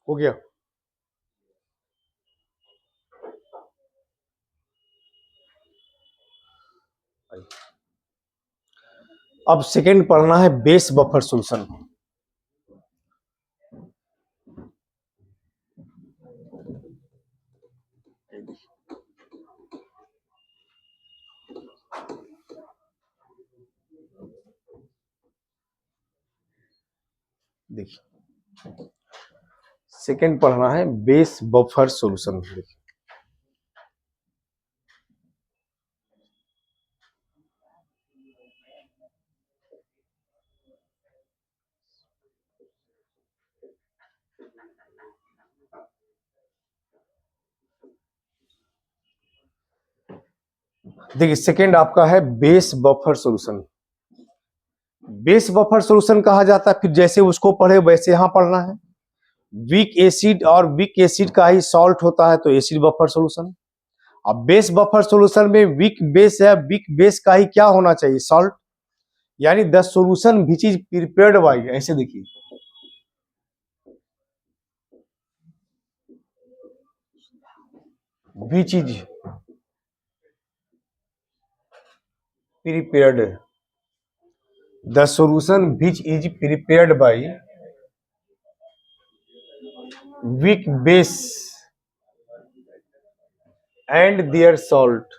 हो गया। अब सेकंड पढ़ना है बेस बफर सॉल्यूशन। देखिए सेकंड पढ़ना है बेस बफर सॉल्यूशन। देखिए सेकंड आपका है base buffer solution. Base buffer solution कहा जाता है, फिर जैसे उसको पढ़े वैसे यहां पढ़ना है। वीक एसिड और वीक एसिड का ही सॉल्ट होता है तो एसिड बफर सॉल्यूशन। अब बेस बफर सॉल्यूशन में वीक बेस है, वीक बेस का ही क्या होना चाहिए, सॉल्ट। यानी the solution which is prepared by, ऐसे देखिए which is prepared, the solution which is prepared by weak base and their salt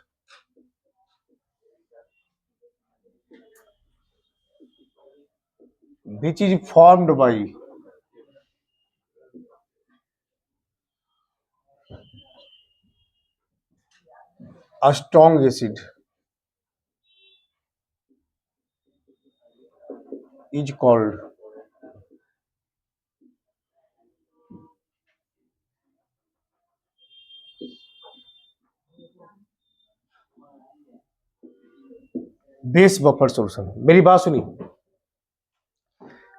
which is formed by a strong acid is called base buffer solution. मेरी बात सुनिए,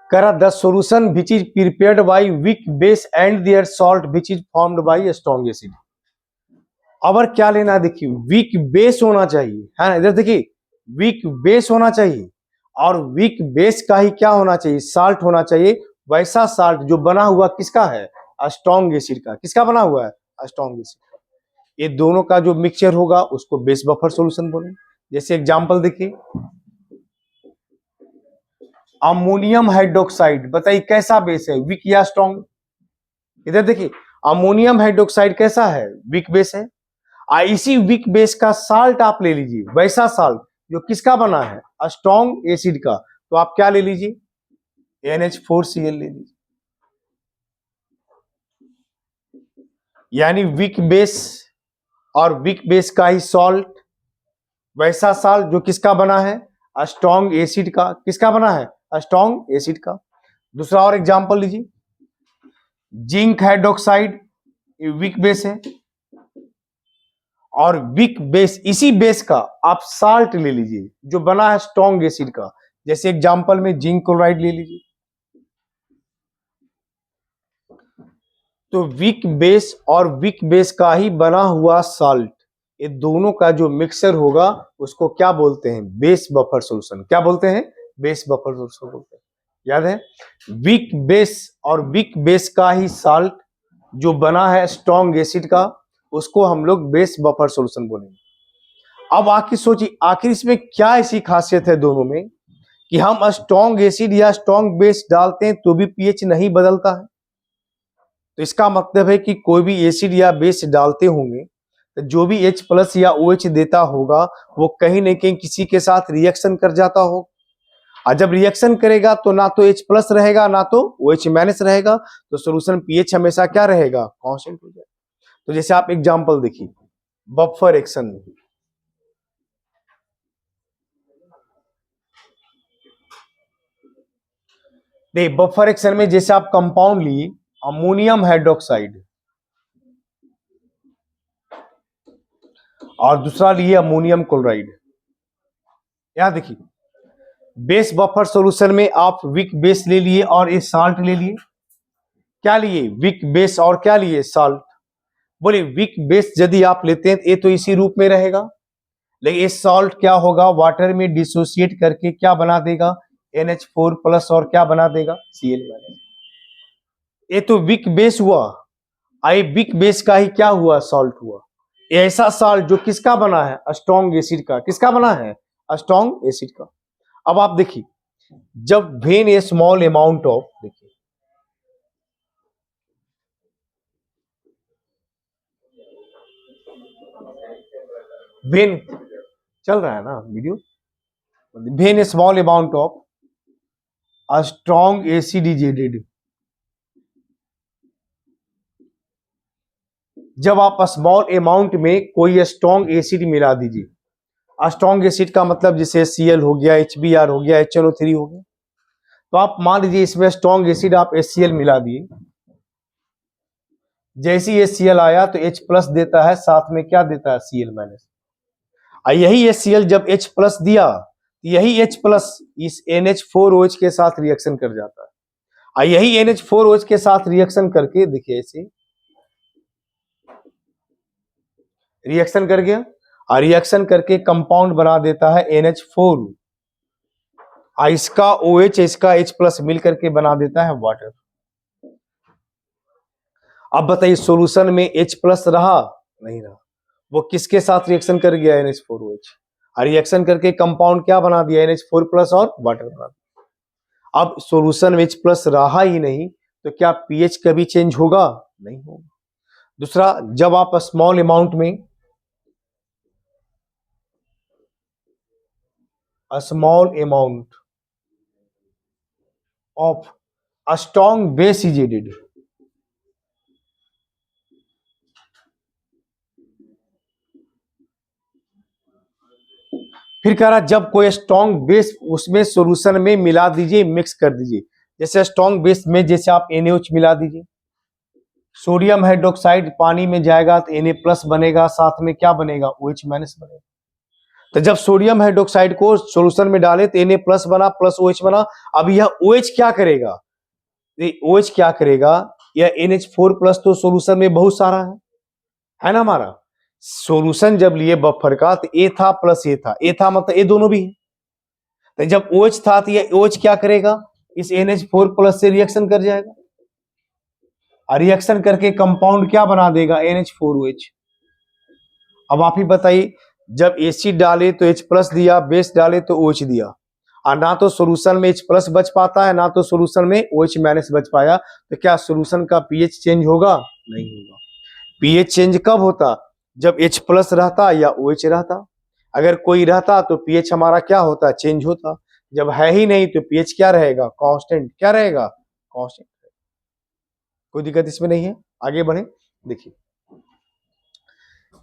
करा the solution which is prepared by weak base and their salt which is formed by strong acid. अब क्या लेना है, देखिए weak base होना चाहिए, है ना। इधर देखिए वीक बेस होना चाहिए और वीक बेस का ही क्या होना चाहिए, साल्ट होना चाहिए। वैसा साल्ट जो बना हुआ किसका है, स्ट्रॉन्ग एसिड का। किसका बना हुआ है, स्ट्रॉन्ग एसिड। ये दोनों का जो मिक्सचर होगा उसको बेस बफर सॉल्यूशन बोलेंगे। जैसे एग्जांपल देखिए, अमोनियम हाइड्रोक्साइड, बताइए कैसा बेस है, वीक या स्ट्रॉन्ग। इधर देखिए अमोनियम हाइड्रोक्साइड कैसा है, वीक बेस है। इसी वीक बेस का साल्ट आप ले लीजिए, वैसा साल्ट जो किसका बना है, स्ट्रॉन्ग एसिड का। तो आप क्या ले लीजिए, NH4Cl ले लीजिए। यानी वीक बेस और वीक बेस का ही सॉल्ट, वैसा साल्ट जो किसका बना है, स्ट्रॉन्ग एसिड का। किसका बना है, स्ट्रॉन्ग एसिड का। दूसरा और एग्जांपल लीजिए, जिंक हाइड्रोक्साइड, वीक बेस है और वीक बेस, इसी बेस का आप साल्ट ले लीजिए जो बना है स्ट्रॉन्ग एसिड का। जैसे एग्जांपल में जिंक क्लोराइड ले लीजिए। तो वीक बेस और वीक बेस का ही बना हुआ साल्ट, ये दोनों का जो मिक्सचर होगा उसको क्या बोलते हैं, बेस बफर सॉल्यूशन। क्या बोलते हैं, बेस बफर सॉल्यूशन बोलते हैं। याद है, वीक बेस और वीक बेस का ही साल्ट जो बना है स्ट्रॉन्ग एसिड का, उसको हम लोग बेस बफर सॉल्यूशन बोलेंगे। अब आखिर सोचिए, आखिर इसमें क्या ऐसी खासियत है दोनों में कि हम स्ट्रॉन्ग एसिड या स्ट्रॉन्ग बेस डालते हैं तो भी पीएच नहीं बदलता है। तो इसका मतलब है कि कोई भी एसिड या बेस डालते होंगे तो जो भी H प्लस या OH देता होगा वो कहीं न कहीं किसी के साथ रिएक्शन कर जाता हो, और जब रिएक्शन करेगा तो ना तो H प्लस रहेगा ना तो OH माइनस रहेगा, तो सॉल्यूशन pH हमेशा क्या रहेगा, कांस्टेंट हो जाएगा। तो जैसे आप एग्जांपल देखिए बफर एक्शन में, देखिए बफर एक्शन में जैसे आप कंपाउंड लिए अमोनियम हाइड्रोक्साइड और दूसरा लिए अमोनियम क्लोराइड, यहां देखिए बेस बफर सॉल्यूशन में आप वीक बेस ले लिए और एक साल्ट ले लिए, क्या लिए, वीक बेस और क्या लिए, साल्ट। बोले वीक बेस यदि आप लेते हैं तो ये तो इसी रूप में रहेगा, लेकिन ये सॉल्ट क्या होगा, वाटर में डिसोसिएट करके क्या बना देगा, NH4 प्लस और क्या बना देगा, Cl माइनस। ये तो वीक बेस हुआ, आई वीक बेस का ही क्या हुआ, सॉल्ट हुआ। ये ऐसा सॉल्ट जो किसका बना है, स्ट्रॉन्ग एसिड का, किसका बना है, स्ट्रॉन्ग एसिड का। अब आप देखिए जब when a small amount of, देखिए वेन चल रहा है ना video, when a small amount of a strong acid is added, जब आप स्मॉल अमाउंट में कोई स्ट्रॉन्ग एसिड मिला दीजिए, स्ट्रॉन्ग एसिड का मतलब जैसे Cl हो गया, HBr हो गया, HNO3 हो गया, तो आप मान लीजिए इसमें स्ट्रॉन्ग एसिड आप HCl मिला दिए, जैसे ही HCl आया तो H प्लस देता है, साथ में क्या देता है, Cl माइनस। यही HCl जब H प्लस दिया, यही H प्लस इस NH4OH के साथ रिएक्शन कर जाता है, यही NH4OH के साथ रिएक्शन करके देखिए ऐसे रिएक्शन कर गया, और रिएक्शन करके कंपाउंड बना देता है NH4, इसका OH इसका H प्लस मिल करके बना देता है वाटर। अब बताइए सॉल्यूशन में H प्लस रहा, नहीं रहा, वो किसके साथ रिएक्शन कर गया, NH4OH, और रिएक्शन करके कंपाउंड क्या बना दिया, NH4 प्लस और वाटर बना दिया। अब सॉल्यूशन में H प्लस रहा ही नहीं तो क्या pH कभी चेंज होगा, नहीं होगा। दूसरा, जब आप स्मॉल अमाउंट में a small amount of a strong base is added, फिर कह रहा जब कोई स्ट्रॉन्ग बेस उसमें सॉल्यूशन में मिला दीजिए, मिक्स कर दीजिए, जैसे स्ट्रॉन्ग बेस में जैसे आप NaOH मिला दीजिए, सोडियम हाइड्रोक्साइड पानी में जाएगा तो Na प्लस बनेगा, साथ में क्या बनेगा, OH माइनस बनेगा। तो जब सोडियम हाइड्रोक्साइड को सॉल्यूशन में डाले तो Na प्लस बना, प्लस OH बना। अब यह OH क्या करेगा, OH क्या करेगा, यह NH4 प्लस तो सॉल्यूशन में बहुत सारा है ना हमारा, सॉल्यूशन जब लिए बफर का तो A था प्लस A था, A था मतलब A दोनों भी है, तो जब OH था तो यह OH क्या करेगा, इस NH4 प्लस से रिएक्शन कर जाएगा, और रिएक्शन करके कंपाउंड क्या बना देगा, NH4OH। अब आप ही बताइए जब एसिड डाले तो H प्लस दिया, बेस डाले तो OH दिया, और ना तो सॉल्यूशन में H प्लस बच पाता है ना तो सॉल्यूशन में OH माइनस बच पाया, तो क्या सॉल्यूशन का pH चेंज होगा, नहीं होगा। pH चेंज कब होता, जब H प्लस रहता या OH रहता, अगर कोई रहता तो pH हमारा क्या होता, चेंज होता, जब है ही नहीं तो pH क्या रहेगा, कांस्टेंट, क्या रहेगा, कांस्टेंट। कोई दिक्कत इसमें नहीं है, आगे बढ़े। देखिए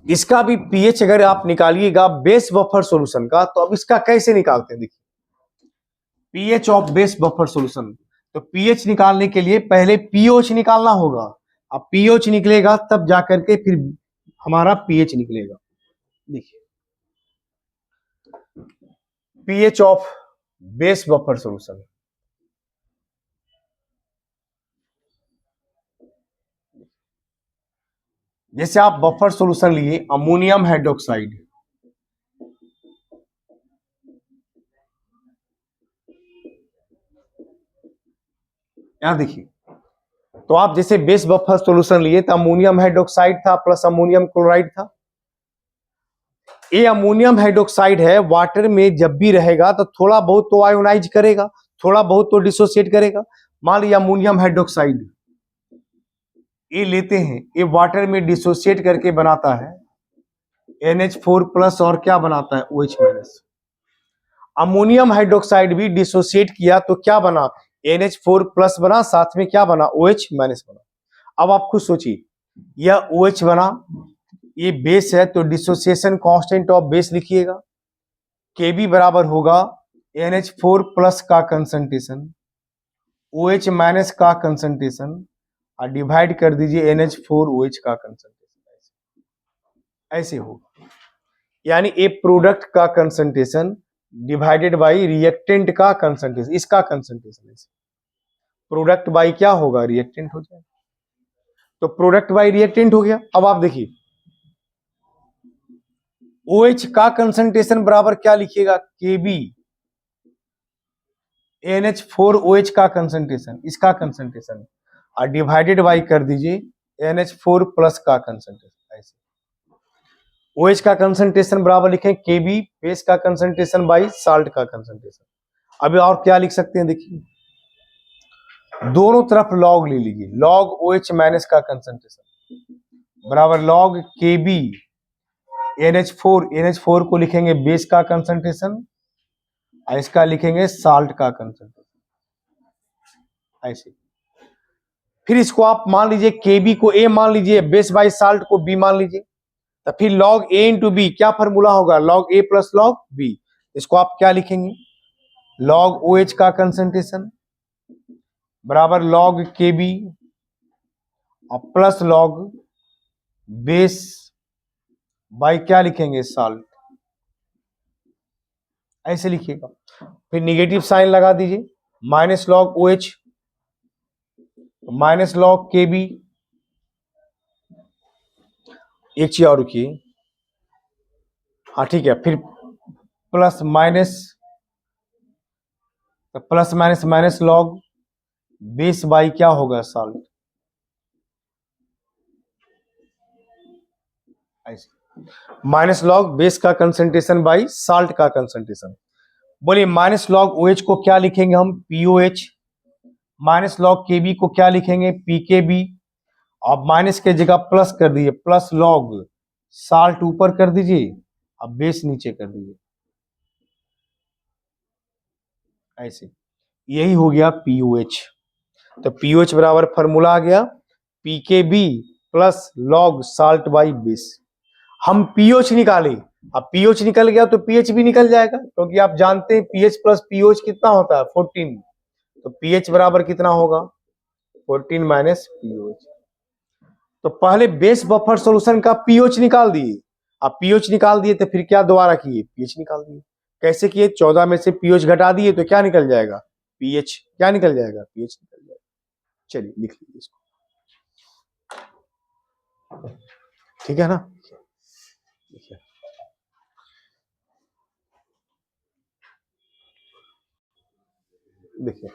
इसका भी pH अगर आप निकालिएगा बेस बफर सॉल्यूशन का, तो अब इसका कैसे निकालते हैं, देखिए pH of base buffer solution, तो pH निकालने के लिए पहले pOH निकालना होगा, अब pOH निकलेगा तब जाकर के फिर हमारा pH निकलेगा। देखिए pH of base buffer solution, जैसे आप बफर सॉल्यूशन लिए अमोनियम हाइड्रोक्साइड, यहां देखिए, तो आप जैसे बेस बफर सॉल्यूशन लिए तो अमोनियम हाइड्रोक्साइड था प्लस अमोनियम क्लोराइड था, ये अमोनियम हाइड्रोक्साइड है, वाटर में जब भी रहेगा तो थोड़ा बहुत तो आयोनाइज करेगा, थोड़ा बहुत तो डिसोसिएट करेगा। मान लिया अमोनियम हाइड्रोक्साइड ये लेते हैं, ये वाटर में डिसोसिएट करके बनाता है NH4 प्लस और क्या बनाता है OH माइनस। अमोनियम हाइड्रोक्साइड भी डिसोसिएट किया तो क्या बना, NH4 प्लस बना, साथ में क्या बना, OH माइनस बना। अब आप खुद सोचिए, यह OH बना, ये बेस है तो डिसोसिएशन कांस्टेंट ऑफ बेस लिखिएगा, Kb बराबर होगा NH4 प्लस का कंसंट्रेशन OH माइनस का कंसंट्रेशन और डिवाइड कर दीजिए NH4OH का कंसंट्रेशन, ऐसे होगा। यानी ए प्रोडक्ट का कंसंट्रेशन डिवाइडेड बाई रिएक्टेंट का कंसंट्रेशन, इसका कंसंट्रेशन ऐसे प्रोडक्ट बाई क्या होगा, रिएक्टेंट हो जाएगा। तो प्रोडक्ट बाई रिएक्टेंट हो गया। अब आप देखिए OH का कंसंट्रेशन बराबर क्या लिखिएगा, Kb NH4OH का कंसंट्रेशन, इसका कंसंट्रेशन और डिवाइडेड बाई कर दीजिए NH4 प्लस का कंसंट्रेशन, ऐसे OH का कंसंट्रेशन बराबर लिखें Kb बेस का कंसंट्रेशन बाई साल्ट का कंसंट्रेशन। अभी और क्या लिख सकते हैं, देखिए दोनों तरफ लॉग ले लीजिए, लॉग OH माइनस का कंसंट्रेशन बराबर लॉग Kb NH4 को लिखेंगे बेस का कंसंट्रेशन और इसका लिखेंगे साल्ट का कंसंट्रेशन, ऐसे। फिर इसको आप मान लीजिए Kb को A मान लीजिए, बेस बाई साल्ट को B मान लीजिए, तो फिर लॉग A इंटू बी क्या फॉर्मूला होगा, log A plus log B। इसको आप क्या लिखेंगे, लॉग OH का कंसंट्रेशन बराबर लॉग Kb और प्लस लॉग बेस बाई क्या लिखेंगे, साल्ट, ऐसे लिखिएगा। फिर निगेटिव साइन लगा दीजिए, minus log OH minus log Kb, एक चीज और रुकिए, हाँ ठीक है, फिर plus minus plus minus minus log base by क्या होगा, साल्ट, ऐसे माइनस लॉग बेस का कंसंट्रेशन बाई साल्ट का कंसंट्रेशन। बोलिए माइनस लॉग OH को क्या लिखेंगे हम, POH, माइनस लॉग Kb को क्या लिखेंगे, PKb, अब माइनस के जगह प्लस कर दीजिए, प्लस लॉग साल्ट ऊपर कर दीजिए अब बेस नीचे कर दीजिए, ऐसे। यही हो गया POH। तो POH बराबर फॉर्मूला आ गया PKb plus log salt by base. हम पीओच निकाले, अब पीओच निकल गया तो पीएच भी निकल जाएगा, क्योंकि आप जानते हैं पीएच प्लस पीओच कितना होता है, 14। तो पीएच बराबर कितना होगा, 14 माइनस पीओच। तो पहले बेस बफर सॉल्यूशन का पीओच निकाल दिए, अब पीओच निकाल दिए तो फिर क्या दोबारा किए, पीएच निकाल दिए। कैसे किए, 14 में से पीओच घटा दिए तो क्या निकल जाएगा, पीएच, क्या निकल जाएगा, पीएच निकल जाएगा। चलिए लिख लीजिए इसको, ठीक है ना। देखिए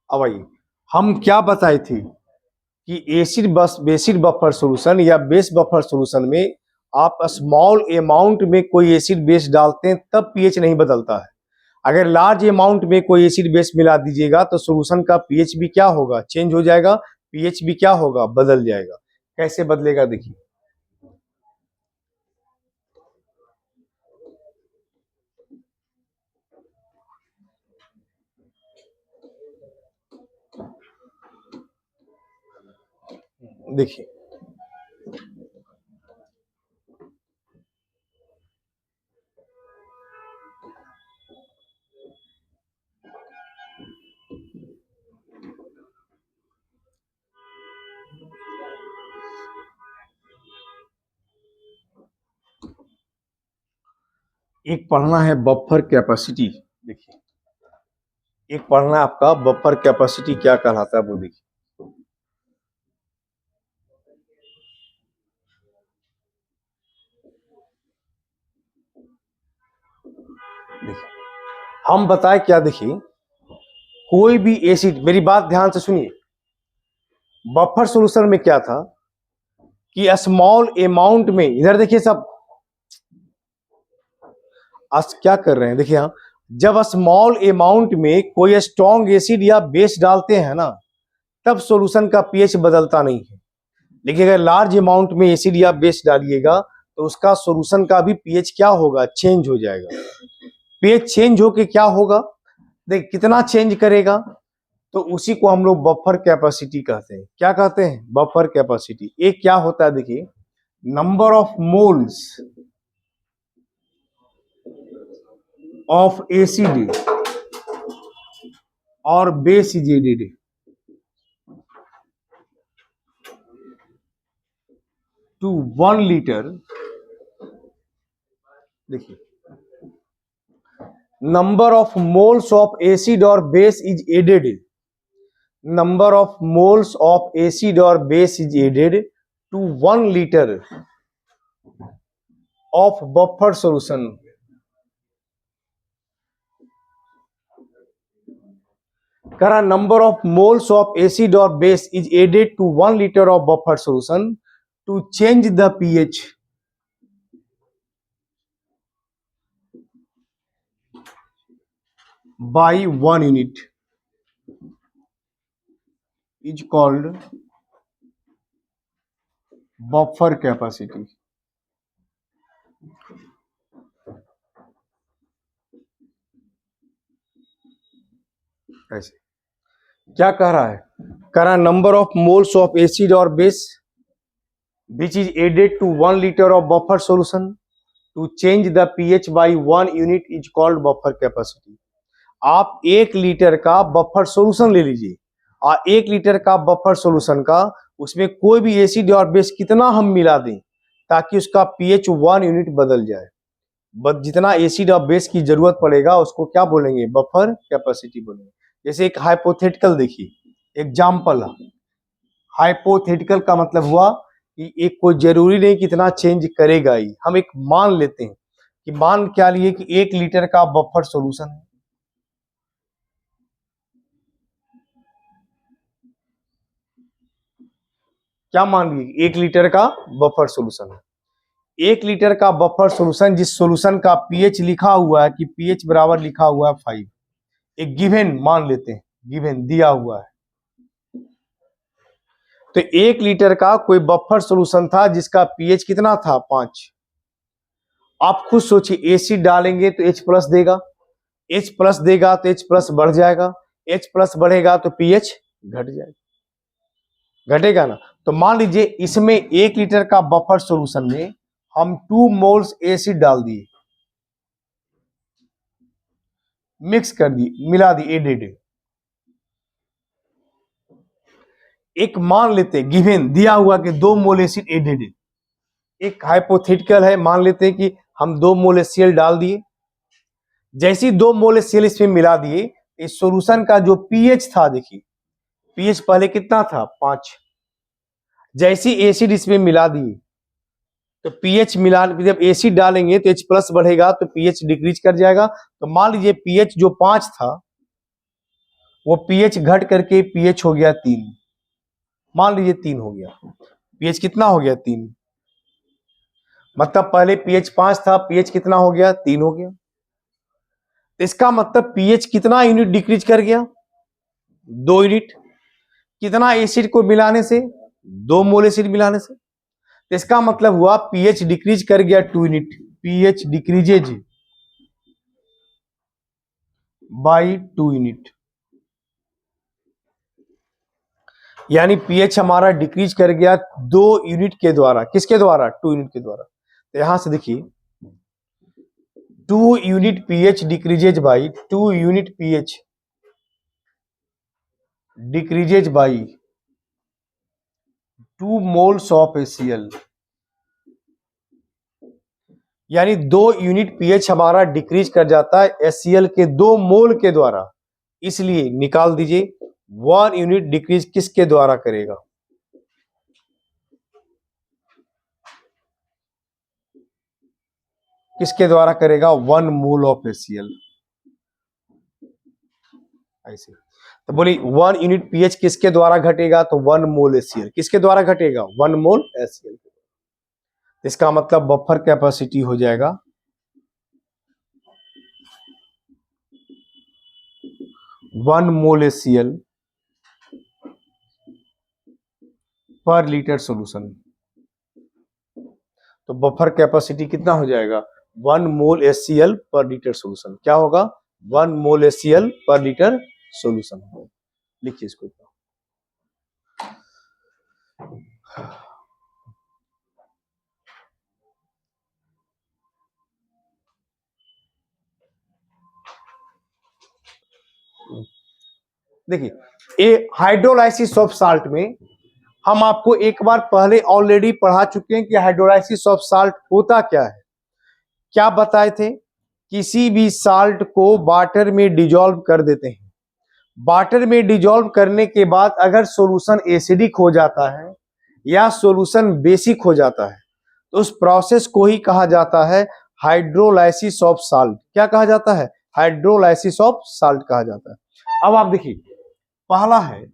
अब आइए, हम क्या बताए थे कि एसिड बस बेसिड बफर सॉल्यूशन या बेस बफर सॉल्यूशन में आप स्मॉल अमाउंट में कोई एसिड बेस डालते हैं तब पीएच नहीं बदलता है। अगर लार्ज अमाउंट में कोई एसिड बेस मिला दीजिएगा तो सॉल्यूशन का पीएच भी क्या होगा, चेंज हो जाएगा, पीएच भी क्या होगा, बदल जाएगा। कैसे बदलेगा, देखिए देखिए एक पढ़ना है बफर कैपेसिटी, देखिए एक पढ़ना है आपका बफर कैपेसिटी क्या कहलाता है वो देखिए। हम बताए क्या, देखिए कोई भी एसिड, मेरी बात ध्यान से सुनिए, बफर सॉल्यूशन में क्या था कि स्मॉल अमाउंट में, इधर देखिए सब आज क्या कर रहे हैं, देखिए हाँ, जब स्मॉल अमाउंट में कोई स्ट्रॉन्ग एसिड या बेस डालते हैं ना, तब सॉल्यूशन का पीएच बदलता नहीं है। लेकिन अगर लार्ज अमाउंट में एसिड या बेस डालिएगा तो उसका सॉल्यूशन का भी पीएच क्या होगा, चेंज हो जाएगा। पीएच चेंज होके क्या होगा, देख कितना चेंज करेगा, तो उसी को हम लोग बफर कैपेसिटी कहते हैं। क्या कहते हैं, बफर कैपेसिटी। एक क्या होता है, देखिए number of moles of acid और base is added to 1 litre. देखिए number of moles of acid और base is added, number of moles of acid और base is added to 1 litre of buffer solution. करा number of moles of acid और base is added to 1 litre of buffer solution to change the pH by 1 unit is called buffer capacity। ऐसे क्या कह रहा है, कह रहा number of moles of acid और base which is added to 1 liter of buffer solution to change the pH by 1 unit is called buffer capacity। आप 1 litre का बफर सॉल्यूशन ले लीजिए और 1 लीटर का बफर सॉल्यूशन का उसमें कोई भी एसिड और बेस कितना हम मिला दें ताकि उसका पीएच 1 यूनिट बदल जाए। जितना एसिड और बेस की जरूरत पड़ेगा उसको क्या बोलेंगे, बफर कैपेसिटी बोलेंगे। जैसे एक हाइपोथेटिकल देखिए, एग्जाम्पल हाइपोथेटिकल का मतलब हुआ कि एक कोई जरूरी नहीं कि इतना चेंज करेगा ही, हम एक मान लेते हैं कि मान क्या लिए कि 1 लीटर का बफर सॉल्यूशन है। क्या मान लिए, 1 लीटर का बफर सॉल्यूशन है। 1 लीटर का बफर सॉल्यूशन जिस सॉल्यूशन का पीएच लिखा हुआ है कि पीएच बराबर लिखा हुआ है 5, एक गिवन मान लेते हैं, गिवन दिया हुआ है। तो 1 लीटर का कोई बफर सॉल्यूशन था जिसका पीएच कितना था, 5। आप खुद सोचिए, एसिड डालेंगे तो H प्लस देगा, H प्लस देगा तो H प्लस बढ़ जाएगा, H प्लस बढ़ेगा तो पीएच घट जाएगा, घटेगा ना। तो मान लीजिए इसमें 1 लीटर का बफर सॉल्यूशन में हम 2 मोल्स एसिड डाल दिए, मिक्स कर दिए, मिला दिए, एडेड। एक मान लेते हैं गिवन दिया हुआ कि 2 मोल एसिड एडेड है। एक हाइपोथेटिकल है, मान लेते हैं कि हम 2 मोल HCl डाल दिए। जैसे ही 2 मोल HCl इसमें मिला दिए, इस सॉल्यूशन का जो पीएच था, देखिए पीएच पहले कितना था, 5। जैसे एसिड इसमें मिला दिए तो पीएच मिला, जब एसिड डालेंगे तो H प्लस बढ़ेगा तो पीएच डिक्रीज कर जाएगा। तो मान लीजिए पीएच जो 5 था वो पीएच घट करके पीएच हो गया 3, मान लीजिए 3 हो गया। पीएच कितना हो गया, 3। मतलब पहले पीएच 5 था, पीएच कितना हो गया, 3 हो गया। इसका मतलब पीएच कितना यूनिट डिक्रीज कर गया, 2 यूनिट। कितना एसिड को मिलाने से, 2 मोल एसिड मिलाने से। तो इसका मतलब हुआ पीएच डिक्रीज कर गया 2 unit, pH decreases bye 2 unit. यानी पीएच हमारा डिक्रीज कर गया 2 यूनिट के द्वारा। किसके द्वारा, 2 यूनिट के द्वारा। तो यहां से देखिए 2 unit pH decreases by 2 unit pH decreases by 2 moles of HCl। यानी 2 यूनिट पीएच हमारा डिक्रीज कर जाता है HCl के 2 मोल के द्वारा। इसलिए निकाल दीजिए 1 यूनिट डिक्रीज किसके द्वारा करेगा, किसके द्वारा करेगा, 1 मोल ऑफ HCl। ऐसे तो बोली 1 यूनिट पीएच किसके द्वारा घटेगा, तो 1 मोल HCl किसके द्वारा घटेगा, 1 मोल HCl। इसका मतलब बफर कैपेसिटी हो जाएगा 1 मोल HCl पर लीटर सोल्यूशन। तो बफर कैपेसिटी कितना हो जाएगा? 1 मोल HCl पर लीटर सोल्यूशन। क्या होगा? 1 मोल HCl पर लीटर सोल्यूशन। लिखिए इसको। देखिए ए हाइड्रोलाइसिस ऑफ साल्ट में हम आपको एक बार पहले ऑलरेडी पढ़ा चुके हैं कि हाइड्रोलाइसिस ऑफ साल्ट होता क्या है। क्या बताए थे? किसी भी साल्ट को वाटर में डिजोल्व कर देते हैं। वाटर में डिजोल्व करने के बाद अगर सॉल्यूशन एसिडिक हो जाता है या सॉल्यूशन बेसिक हो जाता है तो उस प्रोसेस को ही कहा जाता है हाइड्रोलाइसिस ऑफ साल्ट। क्या कहा जाता है? हाइड्रोलाइसिस ऑफ साल्ट कहा जाता है। अब आप देखिए, पहला है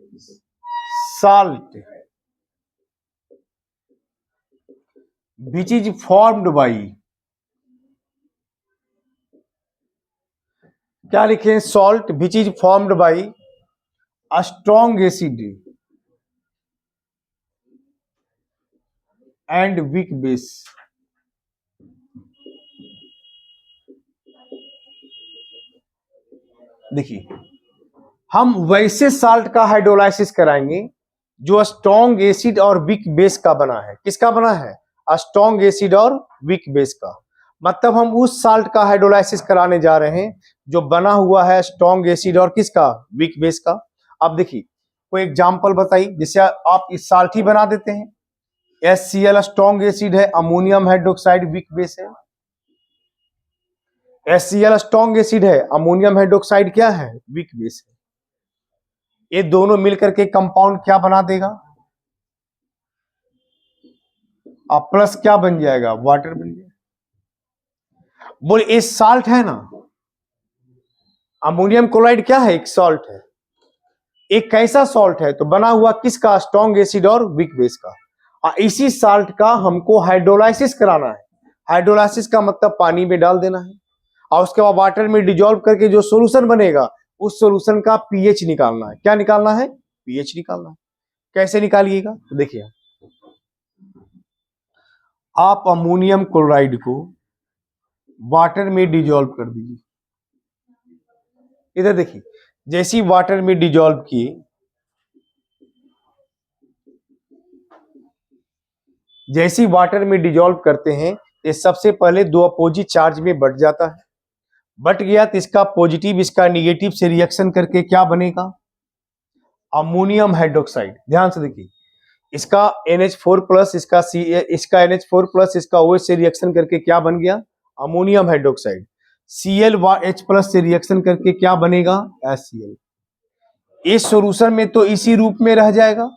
salt which is formed by, क्या लिखे? Salt which is formed by a strong acid and weak base. देखिए, हम वैसे साल्ट का हाइड्रोलाइसिस कराएंगे जो स्ट्रॉन्ग एसिड और वीक बेस का बना है। किसका बना है? स्ट्रॉन्ग एसिड और वीक बेस का। मतलब हम उस साल्ट का हाइड्रोलाइसिस कराने जा रहे हैं जो बना हुआ है स्ट्रॉन्ग एसिड और किसका? वीक बेस का। अब देखिए, कोई एग्जांपल बताइए जिससे आप इस साल्ट ही बना देते हैं। HCl स्ट्रॉन्ग एसिड है, अमोनियम हाइड्रोक्साइड वीक बेस है। HCl स्ट्रॉन्ग एसिड है, अमोनियम हाइड्रोक्साइड क्या है? वीक बेस है। ये दोनों मिलकर के कंपाउंड क्या बना देगा? अब प्लस क्या बन जाएगा? वाटर बन जाएगा। बोले ये साल्ट है ना, अमोनियम क्लोराइड क्या है? एक सॉल्ट है। एक कैसा सॉल्ट है? तो बना हुआ किसका? स्ट्रॉन्ग एसिड और वीक बेस का। इसी साल्ट का हमको हाइड्रोलाइसिस कराना है। हाइड्रोलाइसिस का मतलब पानी में डाल देना है और उसके बाद वाटर में डिजोल्व करके जो सॉल्यूशन बनेगा उस सॉल्यूशन का पीएच निकालना है। क्या निकालना है? पीएच निकालना है। कैसे निकालिएगा? तो देखिए, आप अमोनियम क्लोराइड को वाटर में डिजोल्व कर दीजिए। इधर देखिए, जैसे ही वाटर में डिजोल्व किए, जैसे ही वाटर में डिजोल्व करते हैं ये सबसे पहले दो अपोजिट चार्ज में बट जाता है। बट गया तो इसका पॉजिटिव इसका निगेटिव से रिएक्शन करके क्या बनेगा? Ammonium hydroxide. ध्यान से देखिए, इसका NH4 प्लस इसका इसका NH4 प्लस इसका OH से रिएक्शन करके क्या बन गया? Ammonium hydroxide. ClH प्लस से रिएक्शन करके क्या बनेगा? HCl। इस सॉल्यूशन में तो इसी रूप में रह जाएगा।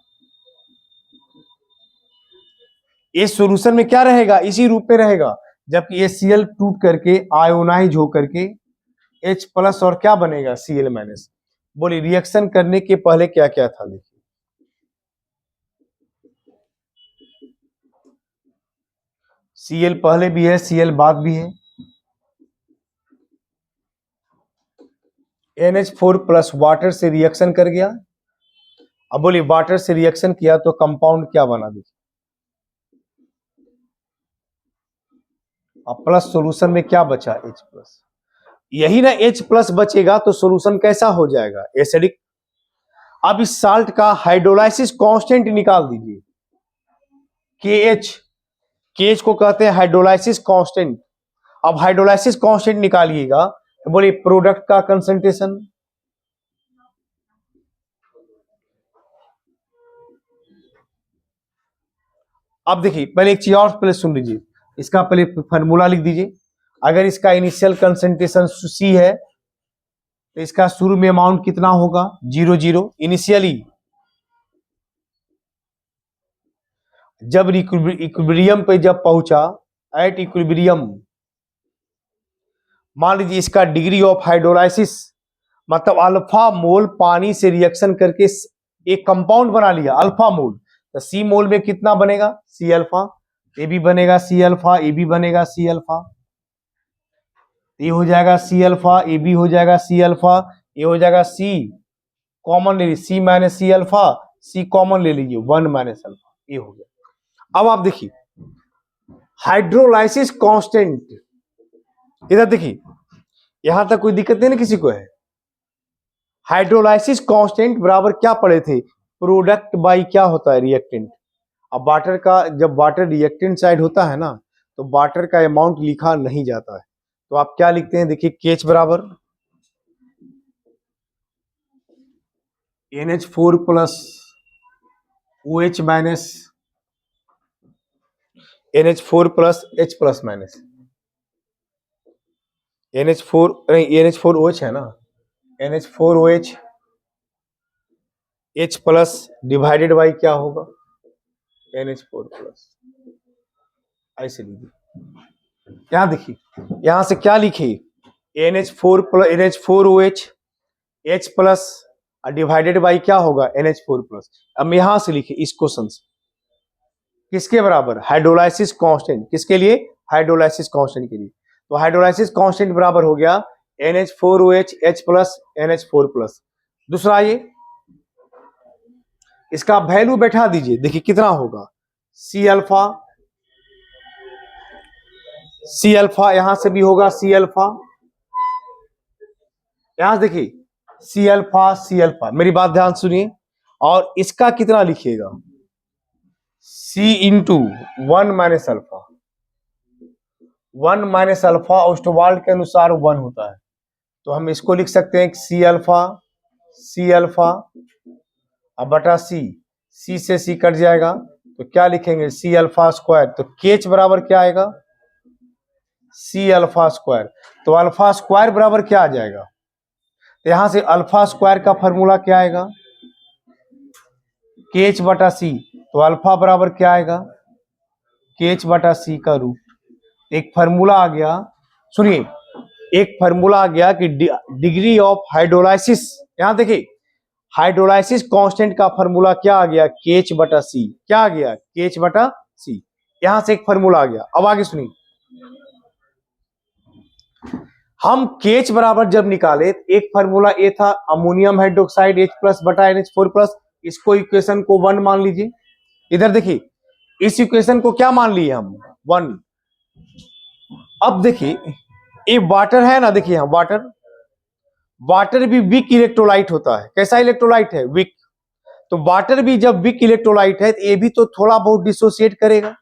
इस सॉल्यूशन में क्या रहेगा? इसी रूप में रहेगा। जबकि HCl टूट करके आयोनाइज होकर के H प्लस और क्या बनेगा? Cl minus. बोलिए रिएक्शन करने के पहले क्या क्या था? देखिए, Cl पहले भी है, Cl बाद भी है। NH4 प्लस वाटर से रिएक्शन कर गया। अब बोलिए वाटर से रिएक्शन किया तो कंपाउंड क्या बना? देखिए, अब प्लस सॉल्यूशन में क्या बचा? H plus. यही ना H प्लस बचेगा तो सॉल्यूशन कैसा हो जाएगा? एसिडिक। अब इस साल्ट का हाइड्रोलाइसिस कांस्टेंट निकाल दीजिए। KH को कहते हैं हाइड्रोलाइसिस कांस्टेंट। अब हाइड्रोलाइसिस कांस्टेंट निकालिएगा तो बोलिए प्रोडक्ट का कंसंट्रेशन। अब देखिए, पहले एक चीज और पहले सुन लीजिए, इसका पहले फॉर्मूला लिख दीजिए। अगर इसका इनिशियल कंसंट्रेशन C है तो इसका शुरू में अमाउंट कितना होगा? 0 0 इनिशियली। जब इक्विलिब्रियम पे जब पहुंचा, एट इक्विलिब्रियम, मान लीजिए इसका डिग्री ऑफ हाइड्रोलाइसिस मतलब अल्फा मोल पानी से रिएक्शन करके एक कंपाउंड बना लिया अल्फा मोल, तो C मोल में कितना बनेगा? C alpha. ये भी बनेगा C अल्फा, ये भी बनेगा C अल्फा, ये हो जाएगा C अल्फा, ये भी हो जाएगा C अल्फा, ये हो जाएगा C कॉमन ले लीजिए, C minus C alpha, C common ले लीजिए 1 माइनस अल्फा। ये हो गया। अब आप देखिए हाइड्रोलाइसिस कांस्टेंट, इधर देखिए यहां तक कोई दिक्कत नहीं ना किसी को है। हाइड्रोलाइसिस कांस्टेंट बराबर क्या पढ़े थे, प्रोडक्ट बाई क्या होता है, रिएक्टेंट। अब वाटर का जब वाटर रिएक्टेंट साइड होता है ना तो वाटर का अमाउंट लिखा नहीं जाता है, तो आप क्या लिखते हैं, देखिए केच बराबर NH4 plus OH minus NH4 plus H plus minus NH4 नहीं NH4OH है ना, NH4OH H plus divided by क्या होगा NH4 प्लस, ऐसे लीजिए। यहां देखिए यहां से क्या लिखे NH4 plus NH4OH H plus divided by क्या होगा NH4 प्लस। अब यहां से लिखे इस क्वेश्चन से किसके बराबर, हाइड्रोलाइसिस कांस्टेंट, किसके लिए, हाइड्रोलाइसिस कांस्टेंट के लिए। तो हाइड्रोलाइसिस कांस्टेंट बराबर हो गया NH4OH H plus NH4 plus. दूसरा ये इसका वैल्यू बैठा दीजिए, देखिए कितना होगा C अल्फा यहां से भी होगा C अल्फा, यहां से देखिए C अल्फा, मेरी बात ध्यान सुनिए। और इसका कितना लिखिएगा C into 1 minus alpha, 1 minus alpha Ostwald के अनुसार 1 होता है, तो हम इसको लिख सकते हैं C अल्फा अब बटा C से C कट जाएगा तो क्या लिखेंगे C अल्फा स्क्वायर, तो केच बराबर क्या आएगा C अल्फा स्क्वायर। तो अल्फा स्क्वायर बराबर क्या आ जाएगा, तो यहां से अल्फा स्क्वायर का फॉर्मूला क्या आएगा केच बटा C, तो अल्फा बराबर क्या आएगा केच बटा C का रूट। एक फार्मूला आ गया, सुनिए एक फार्मूला आ गया कि डिग्री ऑफ हाइड्रोलाइसिस, यहां देखिए हाइड्रोलाइसिस कांस्टेंट का फार्मूला क्या आ गया केच बटा C, क्या आ गया केच बटा C, यहां से एक फार्मूला आ गया। अब आगे सुनिए हम केच बराबर जब निकाले एक फार्मूला ये था अमोनियम हाइड्रोक्साइड H प्लस बटा NH4 प्लस, इसको इक्वेशन को 1 मान लीजिए। इधर देखिए इस इक्वेशन को क्या मान लिए हम 1। अब देखिए ये वाटर है ना, देखिए यहां वाटर भी वीक इलेक्ट्रोलाइट होता है, कैसा इलेक्ट्रोलाइट है वीक, तो वाटर भी जब वीक इलेक्ट्रोलाइट है तो ये भी तो थोड़ा बहुत डिसोसिएट करेगा,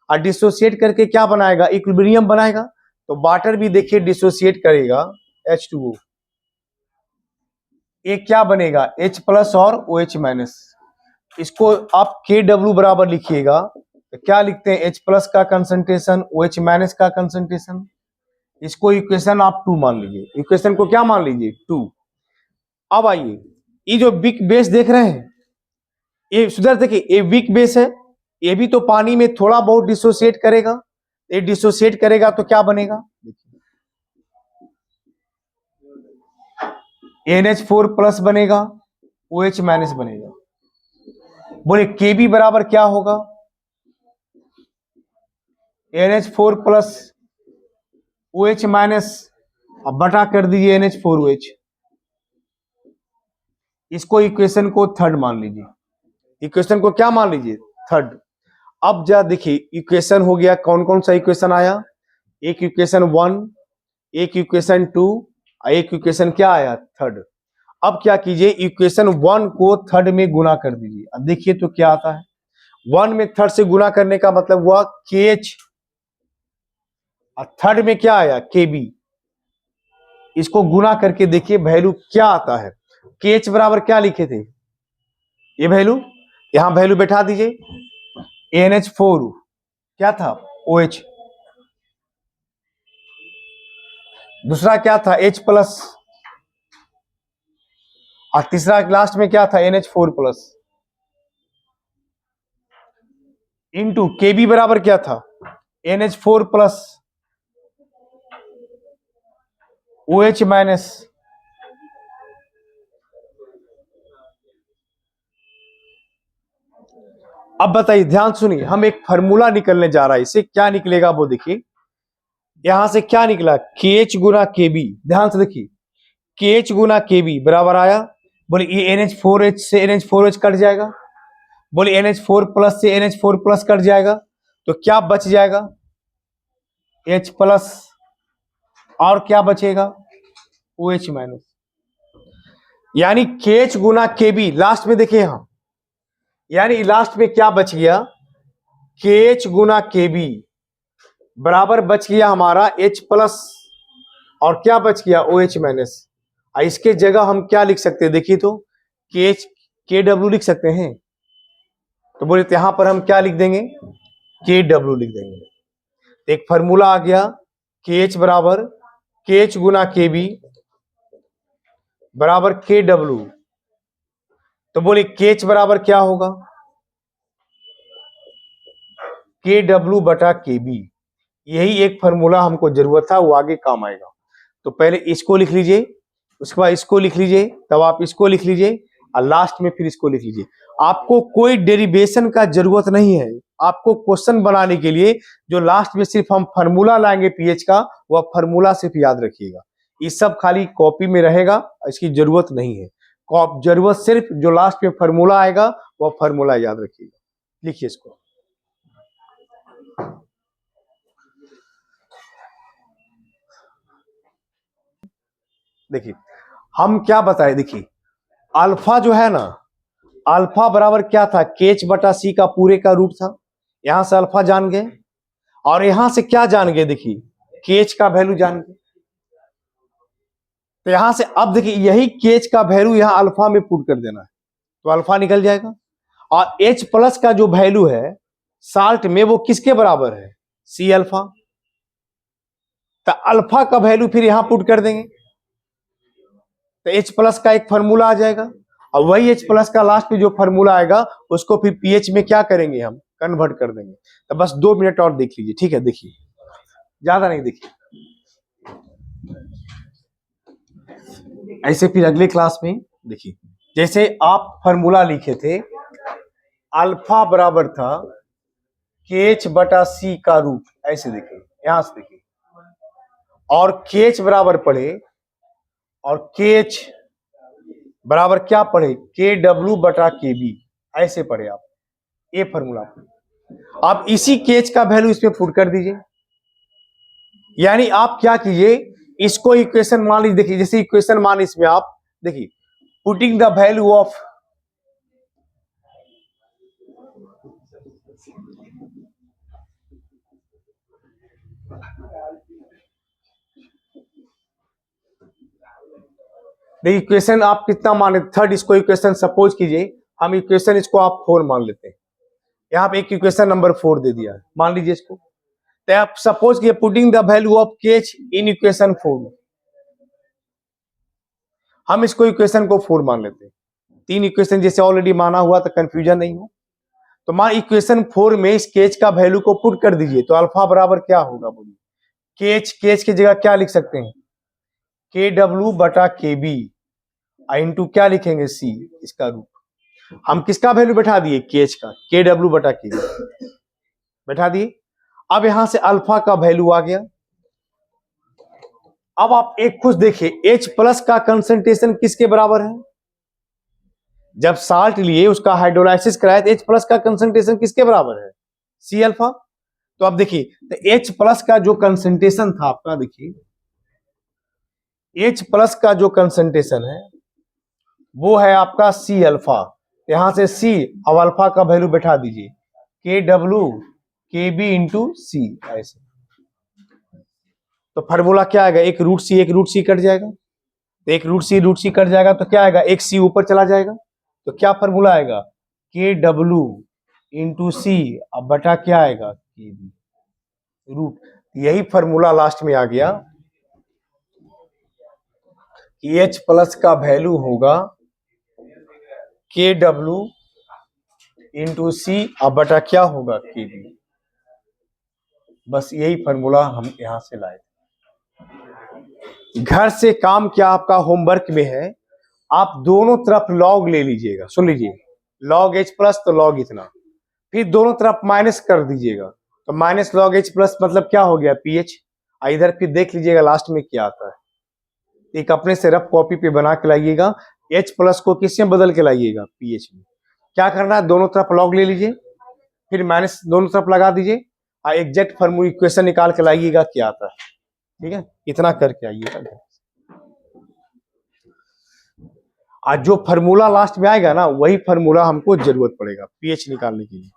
और डिसोसिएट करके क्या बनाएगा इक्विलिब्रियम बनाएगा, तो वाटर भी देखिए डिसोसिएट करेगा H2O, ये क्या बनेगा H प्लस और OH माइनस। इसको आप KW बराबर लिखिएगा, तो क्या लिखते हैं H प्लस का कंसंट्रेशन OH माइनस का कंसंट्रेशन, इसको इक्वेशन आप 2 मान लीजिए, इक्वेशन को क्या मान लीजिए 2। अब आइए ये जो वीक बेस देख रहे हैं ये सुधर देखिए ये वीक बेस है, ये भी तो पानी में थोड़ा बहुत डिसोसिएट करेगा, ये डिसोसिएट करेगा तो क्या बनेगा NH4 प्लस बनेगा OH माइनस बनेगा। बोले KB बराबर क्या होगा NH4 प्लस OH माइनस, अब बटा कर दीजिए NH4OH, इसको इक्वेशन को 3rd मान लीजिए, इक्वेशन को क्या मान लीजिए 3rd। अब जा देखिए इक्वेशन हो गया, कौन कौन सा इक्वेशन आया, एक इक्वेशन 1, एक इक्वेशन 2, एक इक्वेशन क्या आया 3rd। अब क्या कीजिए इक्वेशन 1 को 3rd में गुना कर दीजिए, अब देखिए तो क्या आता है 1 में 3rd से गुना करने का मतलब हुआ KH, और 3rd में क्या आया KB, इसको गुना करके देखिए वैल्यू क्या आता है। KH बराबर क्या लिखे थे ये वैल्यू, यहां वैल्यू बैठा दीजिए NH4 क्या था OH, दूसरा क्या था H प्लस, और तीसरा लास्ट में क्या था NH4 प्लस, इंटू KB बराबर क्या था NH4 प्लस OH माइनस, अब बताइए ध्यान सुनिए हम एक फार्मूला निकलने जा रहा है, इससे क्या निकलेगा वो देखिए, यहां से क्या निकला KH गुना KB, ध्यान से देखिए KH गुना KB बराबर आया, बोले ये NH4H से NH4H कट जाएगा, बोले NH4 प्लस से NH4 प्लस कट जाएगा तो क्या बच जाएगा, H प्लस, और क्या बचेगा, OH माइनस। यानी KH गुना KB लास्ट में देखिए यहां, यानी लास्ट में क्या बच गया, KH गुना KB बराबर बच गया हमारा H प्लस, और क्या बच गया, OH माइनस। इसके जगह हम क्या लिख सकते हैं, देखिए तो KH KW लिख सकते हैं, तो बोले यहां पर हम क्या लिख देंगे, KW लिख देंगे। एक फॉर्मूला आ गया, KH बराबर KH गुना KB बराबर KW, तो बोले KH बराबर क्या होगा, KW बटा KB। यही एक फॉर्मूला हमको जरूरत था, वो आगे काम आएगा। तो पहले इसको लिख लीजिए, उसके बाद इसको लिख लीजिए, तब आप इसको लिख लीजिए, और लास्ट में फिर इसको लिख लीजिए। आपको कोई डेरिवेशन का जरूरत नहीं है, आपको क्वेश्चन बनाने के लिए जो लास्ट में सिर्फ हम फार्मूला लाएंगे पीएच का, वह फार्मूला सिर्फ याद रखिएगा। ये सब खाली कॉपी में रहेगा, इसकी जरूरत नहीं है। जरूरत सिर्फ जो लास्ट में फार्मूला आएगा वह फार्मूला याद रखिएगा। लिखिए इसको, देखिए हम क्या बताए, देखिए अल्फा जो है ना, अल्फा बराबर क्या था, KH बटा C का पूरे का रूट था। यहां से अल्फा जान गए, और यहां से क्या जान गए, देखिए KH का वैल्यू जान गए। तो यहां से अब देखिए यही KH का वैल्यू यहां अल्फा में पुट कर देना है, तो अल्फा निकल जाएगा। और H प्लस का जो वैल्यू है साल्ट में, वो किसके बराबर है, C अल्फा। तो अल्फा का वैल्यू फिर यहां पुट कर देंगे, तो H प्लस का एक फॉर्मूला आ जाएगा, और वही H प्लस का लास्ट में जो फॉर्मूला आएगा उसको फिर पीएच में क्या करेंगे, हम कन्वर्ट कर देंगे। तो बस 2 मिनट और देख लीजिए, ठीक है, देखिए ज्यादा नहीं, देखिए ऐसे फिर अगले क्लास में देखिए, जैसे आप फॉर्मूला लिखे थे, अल्फा बराबर था KH बटा C का रूट, ऐसे देखिए यहां से देखिए, और KH बराबर पढ़े, और KH बराबर क्या पढ़े, KW बटा KB, ऐसे पढ़े आप, ये फॉर्मूला पढ़े। आप इसी KH का वैल्यू इसमें पुट कर दीजिए। यानी आप क्या कीजिए, इसको इक्वेशन मान लीजिए, देखिए जैसे इक्वेशन मान इसमें आप देखिए, पुटिंग द वैल्यू ऑफ देखिए इक्वेशन आप कितना माने, थर्ड, इसको इक्वेशन सपोज कीजिए, हम इक्वेशन इसको आप 4 मान लेते हैं। यहां पे एक इक्वेशन नंबर 4 दे दिया है, मान लीजिए इसको। तो आप सपोज कीजिए putting the value of KH in equation 4, हम इसको इक्वेशन को 4 मान लेते हैं। 3 इक्वेशन जैसे ऑलरेडी माना हुआ, तो कंफ्यूजन नहीं हो। तो मान इक्वेशन 4 में इस KH का वैल्यू को पुट कर दीजिए, तो अल्फा बराबर क्या होगा, बोलिए। KH की जगह क्या लिख सकते हैं, KW बटा KB, इंटू क्या लिखेंगे, C, इसका रूट। हम किसका वैल्यू बैठा दिए, KH का, KW बटा KB बैठा दिए। अब यहां से अल्फा का वैल्यू आ गया। अब आप एक खुद देखिए, H प्लस का कंसंट्रेशन किसके बराबर है, जब साल्ट लिए उसका हाइड्रोलाइसिस कराया तो H प्लस का कंसंट्रेशन किसके बराबर है, C अल्फा। तो आप देखिए, तो H प्लस का जो कंसंट्रेशन था आपका, देखिए H प्लस का जो कंसंट्रेशन है वो है आपका C अल्फा। यहां से C, अब अल्फा का वैल्यू बैठा दीजिए, KW KB इंटू C, ऐसे। तो फार्मूला क्या आएगा, एक रूट सी कट जाएगा, तो एक रूट सी कट जाएगा, तो क्या आएगा, एक C ऊपर चला जाएगा, तो क्या फार्मूला आएगा, KW इंटू C, अब बटा क्या आएगा, KB रूट। यही फार्मूला लास्ट में आ गया कि H प्लस का वैल्यू होगा KW इंटू C, अब बटा क्या होगा, KB। बस यही फार्मूला हम यहां से लाए। घर से काम क्या आपका होमवर्क में है, आप दोनों तरफ लॉग ले लीजिएगा, सुन लीजिए, लॉग H प्लस तो लॉग इतना, फिर दोनों तरफ माइनस कर दीजिएगा, तो माइनस लॉग H प्लस मतलब क्या हो गया, PH। इधर फिर देख लीजिएगा लास्ट में क्या आता है। एक अपने से रफ कॉपी पे बना के लाइएगा, H प्लस को किससे बदल के लाइएगा, PH में। क्या करना है, दोनों तरफ लॉग ले लीजिए, फिर माइनस दोनों तरफ लगा दीजिए और एग्जैक्ट फॉर्मूला इक्वेशन निकाल के लाइएगा क्या आता है। ठीक है, इतना करके आइएगा। आज जो फॉर्मूला लास्ट में आएगा ना, वही फॉर्मूला हमको जरूरत पड़ेगा पीएच निकालने के लिए।